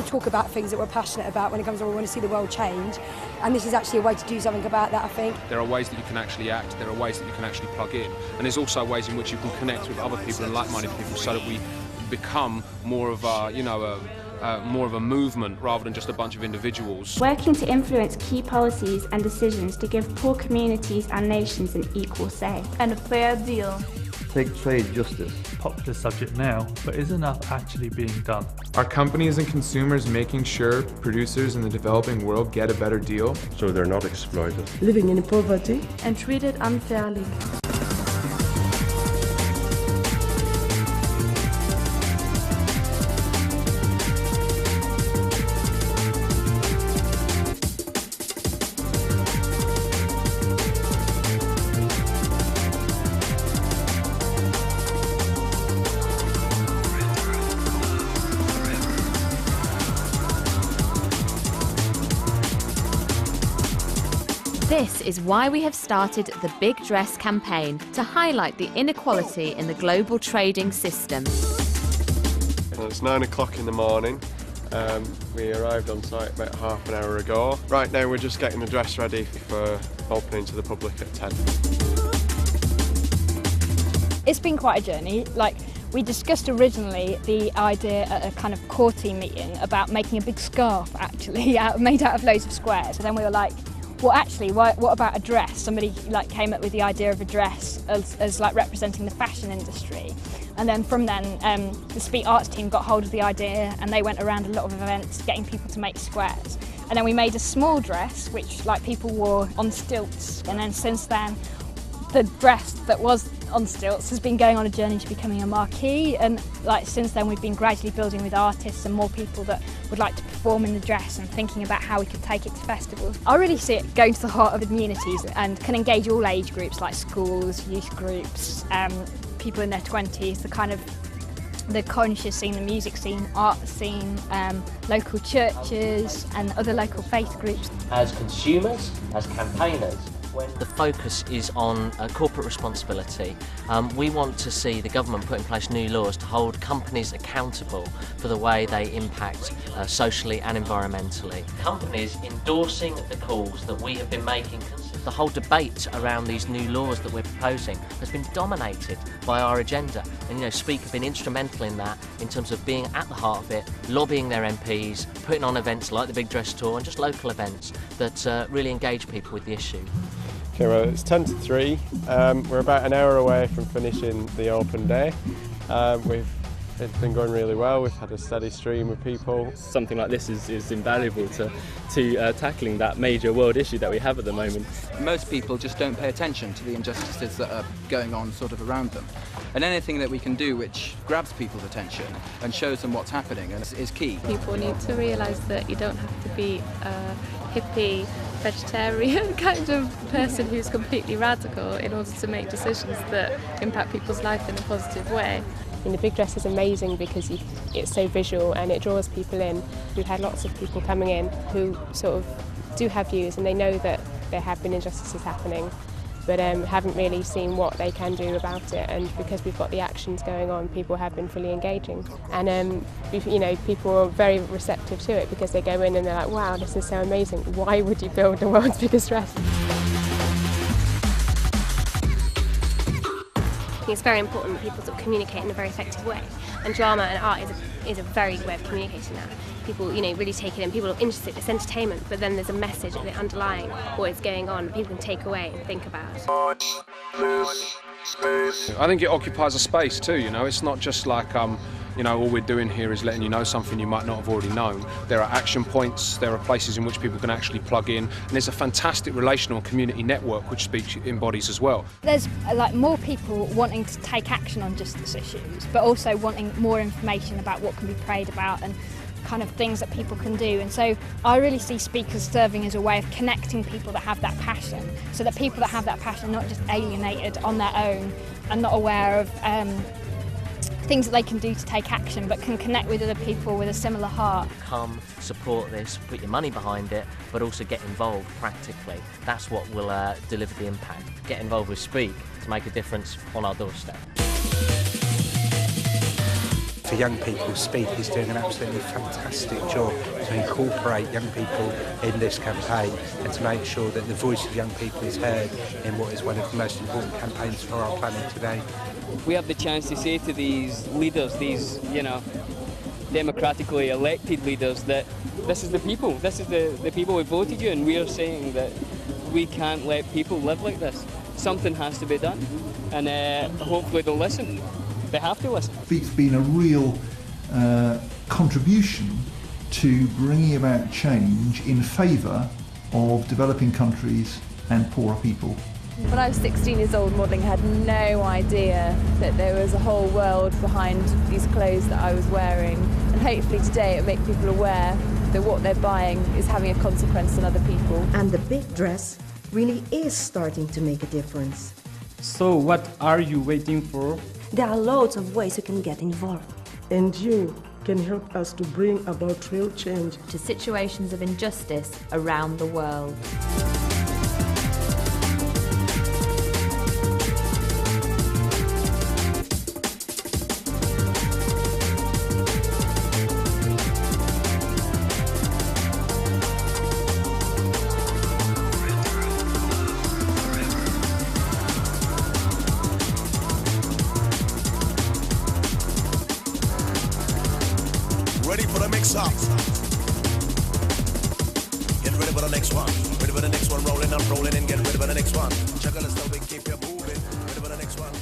talk about things that we're passionate about when it comes to we want to see the world change, and this is actually a way to do something about that, I think. There are ways that you can actually act, there are ways that you can actually plug in, and there's also ways in which you can connect with other people and like-minded people so that we become more of a, more of a movement rather than just a bunch of individuals. Working to influence key policies and decisions to give poor communities and nations an equal say. And a fair deal. Take trade justice. Popular subject now, but is enough actually being done? Are companies and consumers making sure producers in the developing world get a better deal? So they're not exploited. Living in poverty and treated unfairly. This is why we have started the Big Dress campaign, to highlight the inequality in the global trading system. It's 9 o'clock in the morning. We arrived on site about half an hour ago. Right now we're just getting the dress ready for opening to the public at 10. It's been quite a journey. We discussed originally the idea at a kind of core team meeting about making a big scarf actually made out of loads of squares. And then we were like, well, actually, what about a dress? Somebody came up with the idea of a dress as representing the fashion industry, and then from then the Speak Arts team got hold of the idea, and they went around a lot of events getting people to make squares. And then we made a small dress which people wore on stilts, and then since then the dress that was on stilts has been going on a journey to becoming a marquee, and since then we've been gradually building with artists and more people that would like to perform in the dress and thinking about how we could take it to festivals. I really see it going to the heart of the communities and can engage all age groups like schools, youth groups, people in their 20s, the conscious scene, the music scene, art scene, local churches and other local faith groups. As consumers, as campaigners, when the focus is on corporate responsibility, we want to see the government put in place new laws to hold companies accountable for the way they impact socially and environmentally. Companies endorsing the calls that we have been making. The whole debate around these new laws that we're proposing has been dominated by our agenda, and Speak have been instrumental in that, in terms of being at the heart of it, lobbying their MPs, putting on events like the Big Dress Tour and just local events that really engage people with the issue. Okay, well, it's 10 to 3. We're about an hour away from finishing the open day. It's been going really well. We've had a steady stream of people. Something like this is invaluable to tackling that major world issue that we have at the moment. Most people just don't pay attention to the injustices that are going on around them. And anything that we can do which grabs people's attention and shows them what's happening is key. People need to realise that you don't have to be a hippie, vegetarian kind of person who's completely radical in order to make decisions that impact people's life in a positive way. The Big Dress is amazing because it's so visual and it draws people in. We've had lots of people coming in who do have views, and they know that there have been injustices happening, but haven't really seen what they can do about it. And because we've got the actions going on, people have been fully engaging, and people are very receptive to it because they go in and they're like, wow, this is so amazing, why would you build the world's biggest dress? It's very important that people communicate in a very effective way, and drama and art is a very good way of communicating that. People really take it in, people are interested, it's entertainment, but then there's a message that underlying what is going on that people can take away and think about. I think it occupies a space too, it's not just all we're doing here is letting you know something you might not have already known. There are action points, there are places in which people can actually plug in, and there's a fantastic relational community network which Speak embodies as well. There's more people wanting to take action on justice issues, but also wanting more information about what can be prayed about and things that people can do. And so I really see Speak as serving as a way of connecting people that have that passion, so that people that have that passion are not just alienated on their own and not aware of things that they can do to take action, but can connect with other people with a similar heart. Come, support this, put your money behind it, but also get involved practically. That's what will deliver the impact. Get involved with Speak to make a difference on our doorstep. For young people, Speak is doing an absolutely fantastic job to incorporate young people in this campaign and to make sure that the voice of young people is heard in what is one of the most important campaigns for our planet today. We have the chance to say to these leaders, these, democratically elected leaders, that this is the people, this is the people who voted you, and we are saying that we can't let people live like this. Something has to be done, and hopefully they'll listen. They have to listen. It's been a real contribution to bringing about change in favour of developing countries and poorer people. When I was 16 years old, modelling, I had no idea that there was a whole world behind these clothes that I was wearing. And hopefully today it'll make people aware that what they're buying is having a consequence on other people. And the big dress really is starting to make a difference. So what are you waiting for? There are loads of ways you can get involved. And you can help us to bring about real change to situations of injustice around the world. Ready for the mix up. Get ready for the next one. Ready for the next one. Rolling up, rolling in. Get ready for the next one. Check out the stuff, we keep you moving. Ready for the next one.